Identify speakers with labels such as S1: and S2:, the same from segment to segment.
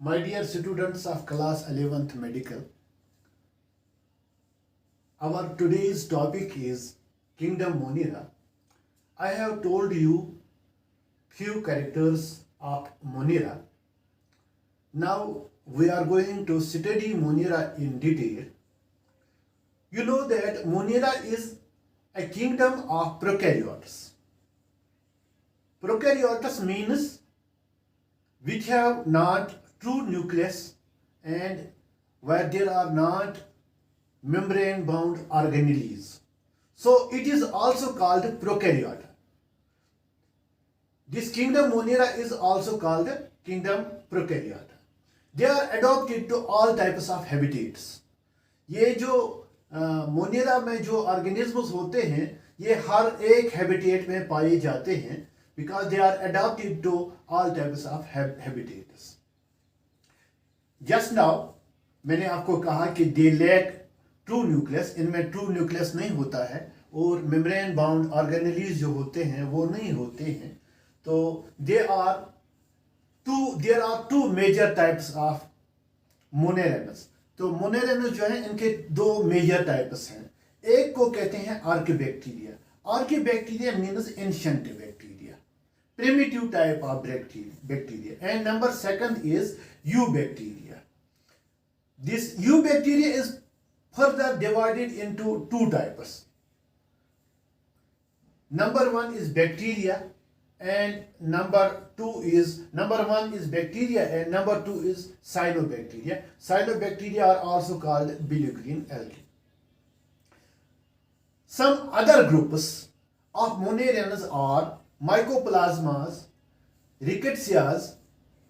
S1: My dear students of class 11th medical, our today's topic is Kingdom Monera. I have told you few characters of Monera. Now we are going to study Monera in detail. You know that Monera is a kingdom of prokaryotes. Prokaryotes means which have not true nucleus and where there are not membrane bound organelles. So it is also called prokaryote. This kingdom Monera is also called kingdom prokaryote. They are adapted to all types of habitats. ये जो Monera में जो organisms होते हैं ये हर एक habitat में पाए जाते हैं because they are adapted to all types of habitats. Just now मैंने आपको कहा कि they lack true nucleus, इनमें true nucleus नहीं होता है और membrane bound organelles जो होते हैं वो नहीं होते हैं. तो there are two major types of monerenos. तो मोनेरेनस जो है इनके दो मेजर टाइप्स हैं. एक को कहते हैं archaebacteria. Archaebacteria means ancient bacteria, primitive type of bacteria. And number second is eubacteria. This eubacteria is further divided into two types. Number one is bacteria and number one is bacteria and number two is cyanobacteria. Cyanobacteria are also called bilirubin algae. Some other groups of monerenos are mycoplasmas, rickettsias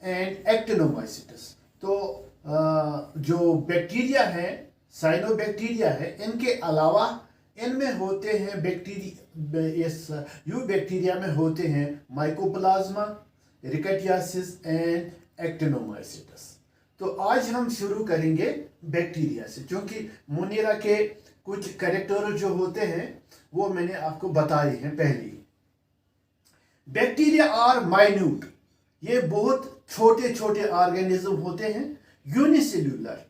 S1: and actinomycetes. तो जो bacteria है, cyanobacteria है, इनके अलावा इनमें होते हैं bacteria, इस यूबैक्टीरिया में होते हैं माइकोप्लाज्मा, रिकेटियासिस एंड एक्टिनोमाइसिट्स. तो आज हम शुरू करेंगे बैक्टीरिया से, क्योंकि मोनेरा के कुछ कैरेक्टर जो होते हैं वो मैंने आपको बताए हैं पहले ही. Bacteria are minute. ये बहुत छोटे छोटे ऑर्गेनिज्म होते हैं, यूनिसेल्यूलर.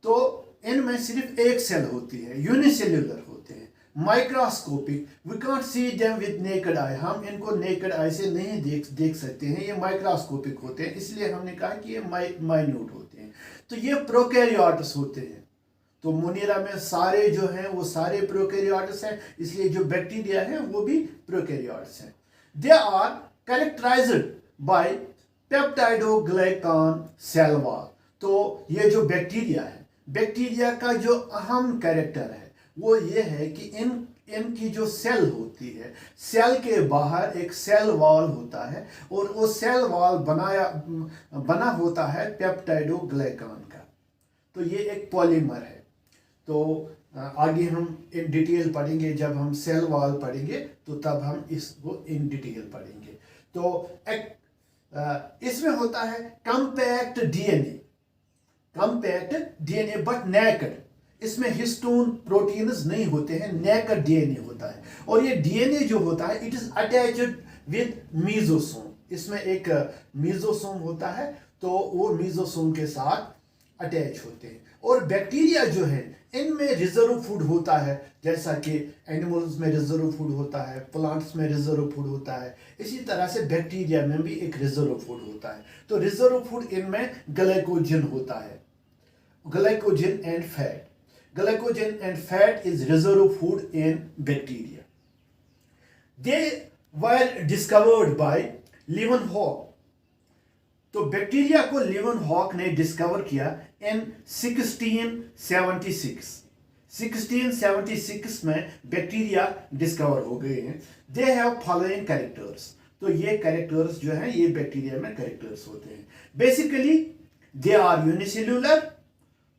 S1: तो इनमें सिर्फ एक सेल होती है, यूनिसेल्यूलर होते हैं. Microscopic, we can't see them with naked eye. हम इनको नेकेड आई से नहीं देख सकते हैं, ये माइक्रोस्कोपिक होते हैं, इसलिए हमने कहा कि ये माइन्यूट होते हैं. तो ये प्रोकैरियोट्स होते हैं. तो मोनेरा में सारे जो हैं वो सारे प्रोकैरियोट्स हैं, इसलिए जो बैक्टीरिया हैं वो भी प्रोकैरियोट्स हैं. They are characterized by peptidoglycan cell wall. तो ये जो बैक्टीरिया है, बैक्टीरिया का जो अहम कैरेक्टर है वो ये है कि इनकी जो सेल होती है, सेल के बाहर एक सेल वॉल होता है और वो सेल वॉल बना होता है पेप्टाइडोग्लाइकान का. तो ये एक पॉलीमर है. तो आगे हम इन डिटेल पढ़ेंगे, जब हम सेल वॉल पढ़ेंगे तो तब हम इसको इन डिटेल पढ़ेंगे. तो इसमें होता है कंपैक्ट डीएनए बट नेकेड. इसमें हिस्टोन प्रोटीन्स नहीं होते हैं, नेकेड डीएनए होता है. और ये डीएनए जो होता है it is attached with mesosome. इसमें एक मीजोसोम होता है, तो वो मीजोसोम के साथ अटैच होते हैं. और बैक्टीरिया जो है इनमें रिजर्व फूड होता है, जैसा कि एनिमल्स में रिजर्व फूड होता है, प्लांट्स में रिजर्व फूड होता है, इसी तरह से बैक्टीरिया में भी एक रिजर्व फूड होता है. तो रिजर्व फूड इनमें ग्लाइकोजन होता है, glycogen and fat. Glycogen and fat is reserve food in bacteria. They were discovered by Leeuwenhoek. तो बैक्टीरिया को लीवनहॉक ने डिस्कवर किया इन 1676. 1676 में बैक्टीरिया डिस्कवर हो गए हैं. They have following characters. तो ये कैरेक्टर्स जो हैं ये बैक्टीरिया में कैरेक्टर्स होते हैं. Basically they are unicellular.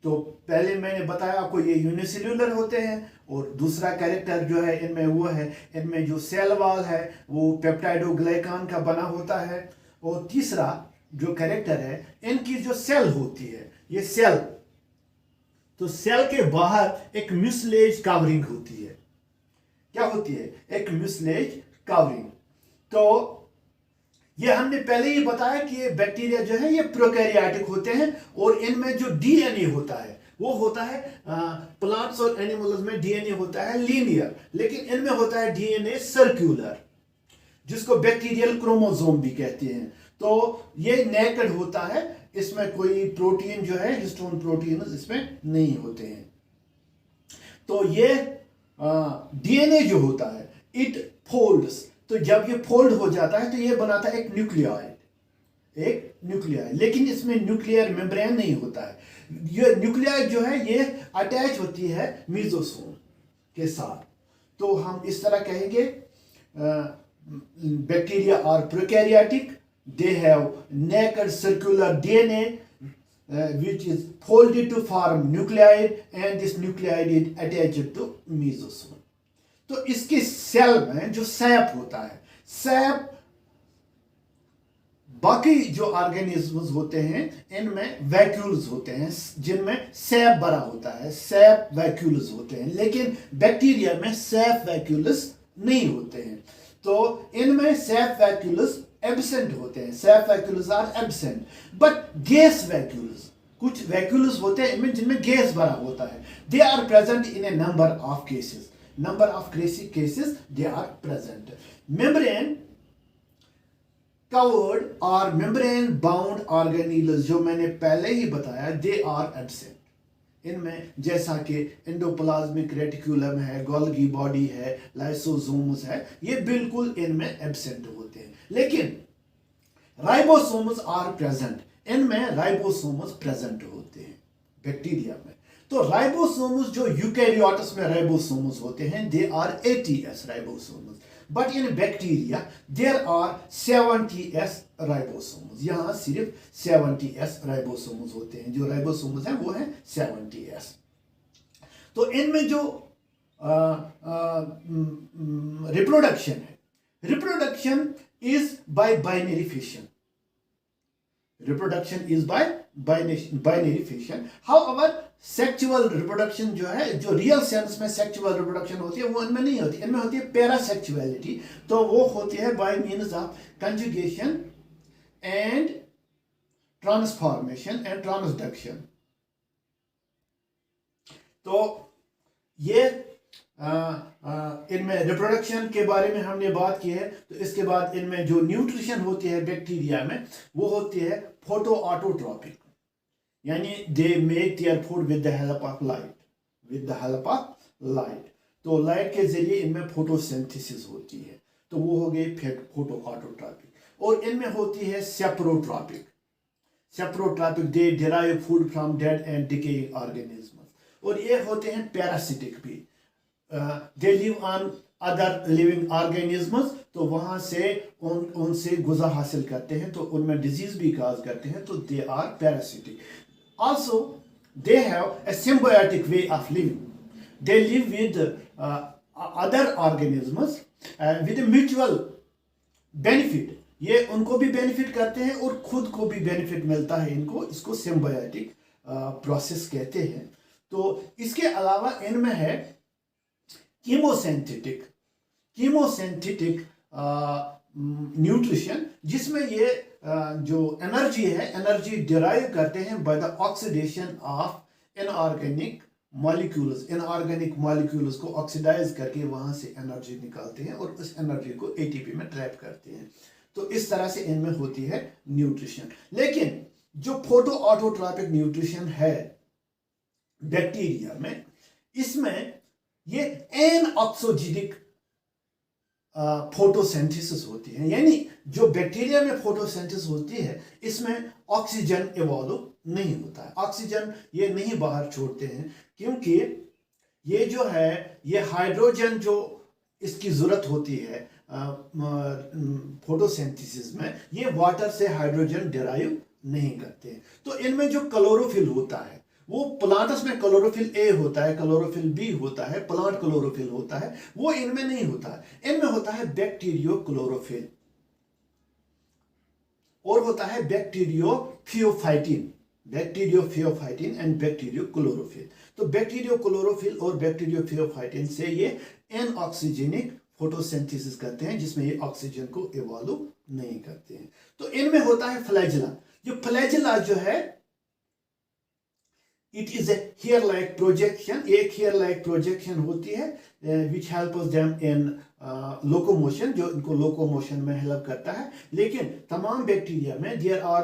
S1: तो पहले मैंने बताया आपको ये यूनिसेल्यूलर होते हैं. और दूसरा कैरेक्टर जो है इनमें वो है, इनमें जो सेल वॉल है वो पेप्टाइडोग्लाइकान का बना होता है. और तीसरा जो कैरेक्टर है, इनकी जो सेल होती है, ये सेल, तो सेल के बाहर एक म्यूसिलेज कवरिंग होती है. क्या होती है? एक म्यूसिलेज कवरिंग. तो ये हमने पहले ही बताया कि ये बैक्टीरिया जो है ये प्रोकैरियोटिक होते हैं और इनमें जो डीएनए होता है वो होता है, प्लांट्स और एनिमल्स में डीएनए होता है लीनियर, लेकिन इनमें होता है डीएनए सर्कुलर, जिसको बैक्टीरियल क्रोमोसोम भी कहते हैं। तो ये नेकेड होता है, इसमें कोई प्रोटीन जो है हिस्टोन प्रोटीन इसमें नहीं होते हैं। तो ये डीएनए जो होता है इट फोल्ड्स, तो जब ये फोल्ड हो जाता है तो ये बनाता है एक न्यूक्लियोइड, लेकिन इसमें न्यूक्लियर मेम्ब्रेन नहीं होता है। ये न्यूक्लियोइड जो है ये अटैच होती है मीजोसोम के साथ। तो हम इस तरह कहेंगे bacteria are prokaryotic, they have naked circular DNA which is folded to form nucleoid and this nucleoid is attached to mesosome। तो इसके सेल में जो सैप होता है, सैप बाकी जो ऑर्गेनिजम्स होते हैं इनमें वैक्यूल्स होते हैं जिनमें सैप भरा होता है, सैप वैक्यूल्स होते हैं, लेकिन बैक्टीरिया में सैप वैक्यूल्स नहीं होते हैं। तो इनमें सैप वैक्यूल्स एब्सेंट होते हैं, sap vacuoles are absent, but gas vacuoles, कुछ वैक्यूल्स होते हैं इनमें जिनमें गैस भरा होता है, they are present in a number of cases they are present. Membrane covered और मेम्ब्रेन बाउंड ऑर्गेनील्स जो मैंने पहले ही बताया दे आर एब्सेंट। इनमें जैसा कि एंडोप्लाज्मिक रेटिकुलम है, गोल्गी बॉडी है, लाइसोसोम्स है, ये बिल्कुल इनमें एब्सेंट होते हैं। लेकिन राइबोसोम्स आर प्रेजेंट, इनमें राइबोसोम्स प्रेजेंट होते हैं बैक्टीरिया में। तो राइबोसोम्स जो यूकैरियोट्स में राइबोसोम्स होते हैं they are 80s ribosomes, but in bacteria there are 70s ribosomes. यहां सिर्फ 70s राइबोसोम्स होते हैं, जो राइबोसोम्स हैं वो हैं 70s। तो इनमें जो रिप्रोडक्शन है, reproduction is by binary fission, reproduction is by binary fission. However sexual reproduction जो है, जो रियल सेंस में सेक्सुअल रिप्रोडक्शन होती है वो इनमें नहीं होती, इनमें होती है पैरासेक्सुअलिटी। तो वो होती है bye means of conjugation and transformation and transduction. तो ये इनमें रिप्रोडक्शन के बारे में हमने बात की है। तो इसके बाद इनमें जो न्यूट्रिशन होती है बैक्टीरिया में वो होती है फोटो ऑटोट्रॉपिक, यानी they make their food with the help of light, तो लाइट के जरिए इनमें फोटोसिंथेसिस होती है, तो वो हो गई फोटो ऑटोट्रॉपिक। और इनमें होती है saprotrophic, they derive food from dead and decaying organism. और ये होते हैं पैरासिटिक भी, they live on other living organisms, तो वहां से उनसे गुजा हासिल करते हैं, तो उनमें डिजीज भी काज करते हैं, तो they are parasitic. Also they have a symbiotic way of living, they live with other organisms with mutual benefit, ये उनको भी बेनिफिट करते हैं और खुद को भी बेनिफिट मिलता है इनको, इसको सिम्बायोटिक प्रोसेस कहते हैं। तो इसके अलावा इनमें है कीमोसिंथेटिक न्यूट्रिशन, जिसमें ये जो एनर्जी है, एनर्जी डिराइव करते हैं by the oxidation of inorganic molecules को ऑक्सीडाइज करके वहां से एनर्जी निकालते हैं और उस एनर्जी को एटीपी में ट्रैप करते हैं। तो इस तरह से इनमें होती है न्यूट्रिशन। लेकिन जो फोटो ऑटोट्रॉपिक न्यूट्रिशन है बैक्टीरिया में, इसमें ये एनऑक्सोजेनिक फोटोसिंथेसिस होती है, यानी जो बैक्टीरिया में फोटोसिंथेसिस होती है इसमें ऑक्सीजन इवॉल्व नहीं होता है, ऑक्सीजन ये नहीं बाहर छोड़ते हैं, क्योंकि ये जो है ये हाइड्रोजन जो इसकी जरूरत होती है फोटोसिंथेसिस में, ये वाटर से हाइड्रोजन डिराइव नहीं करते। तो इनमें जो क्लोरोफिल होता है वो प्लांट्स में क्लोरोफिल ए होता है, क्लोरोफिल बी होता है, प्लांट क्लोरोफिल होता है, वो इनमें नहीं होता है। इनमें होता है बैक्टीरियो क्लोरोफिल और होता है बैक्टीरियोफाइटिन एंड बैक्टीरियो क्लोरोफिल। तो बैक्टीरियो क्लोरोफिल और बैक्टीरियोफाइटिन से ये एनऑक्सीजेनिक फोटोसिंथेसिस करते हैं, जिसमें ये ऑक्सीजन को इवॉल्व नहीं करते हैं। तो इनमें होता है फ्लैजिला। जो फ्लैजिला जो है, it is a hair like projection, एक हेयर लाइक प्रोजेक्शन होती है which helps them in locomotion, जो इनको लोकोमोशन में हेल्प करता है। लेकिन तमाम बैक्टीरिया में there are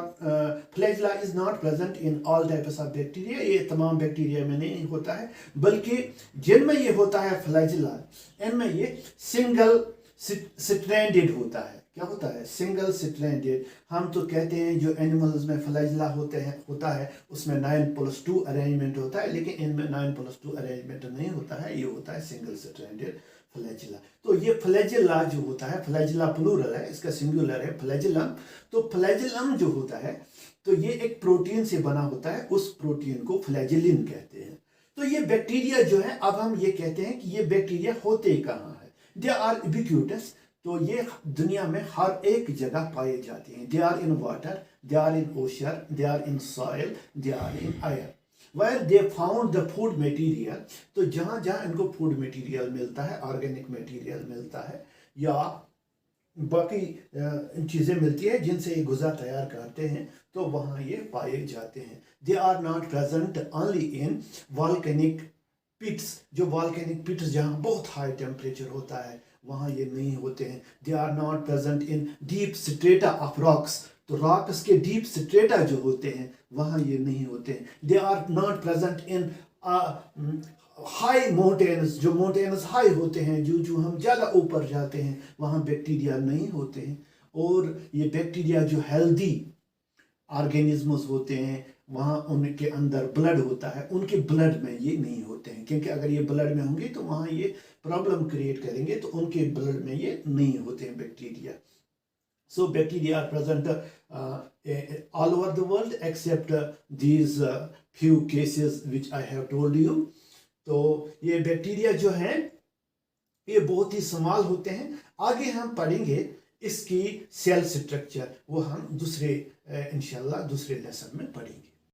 S1: flagella is not present in all types of bacteria, ये तमाम बैक्टीरिया में नहीं होता है, बल्कि जिनमें ये होता है फ्लैजिला, इनमें ये सिंगल स्ट्रैंडेड होता है। क्या होता है? Single stranded. हम तो कहते हैं जो एनिमल्स में फ्लैजिला होता है उसमें 9+2 अरेंजमेंट होता है, लेकिन इनमें 9+2 अरेंजमेंट नहीं होता है, ये होता है सिंगल स्ट्रैंडेड फ्लैजिला। तो ये फ्लैजिला जो होता है, फ्लैजिला प्लूरल है, इसका सिंगुलर है फ्लैजिलम। तो फ्लैजिलम जो होता है, तो ये एक प्रोटीन से बना होता है, उस प्रोटीन को फ्लैजिलिन कहते हैं। तो ये बैक्टीरिया जो है, अब हम ये कहते हैं कि ये बैक्टीरिया होते कहाँ है? They are ubiquitous. तो ये दुनिया में हर एक जगह पाए जाते हैं। They are in water, they are in ocean, they are in soil, they are in air. Where they found the food material, तो जहाँ जहाँ इनको फूड मटेरियल मिलता है, ऑर्गेनिक मटेरियल मिलता है या बाकी चीज़ें मिलती है जिनसे ये गुज़ा तैयार करते हैं, तो वहाँ ये पाए जाते हैं। They are not present only in volcanic pits, जो वॉल्केनिक पिट्स जहाँ बहुत हाई टेम्परेचर होता है वहाँ ये नहीं होते हैं। They are not present in deep strata of rocks, तो रॉक्स के डीप स्ट्रेटा जो होते हैं वहाँ ये नहीं होते हैं। They are not present in high mountains, जो माउंटेन्स हाई होते हैं, जो हम ज़्यादा ऊपर जाते हैं, वहाँ बैक्टीरिया नहीं होते हैं। और ये बैक्टीरिया जो हेल्दी ऑर्गेनिजम्स होते हैं, वहाँ उनके अंदर ब्लड होता है, उनके ब्लड में ये नहीं होते हैं, क्योंकि अगर ये ब्लड में होंगे तो वहाँ ये प्रॉब्लम क्रिएट करेंगे, तो उनके ब्लड में ये नहीं होते हैं bacteria. So bacteria are present all over the world except these few cases which I have told you. तो ये बैक्टीरिया जो है ये बहुत ही स्मॉल होते हैं। आगे हम पढ़ेंगे इसकी सेल स्ट्रक्चर, वो हम दूसरे इंशाल्लाह दूसरे लेसन में पढ़ेंगे।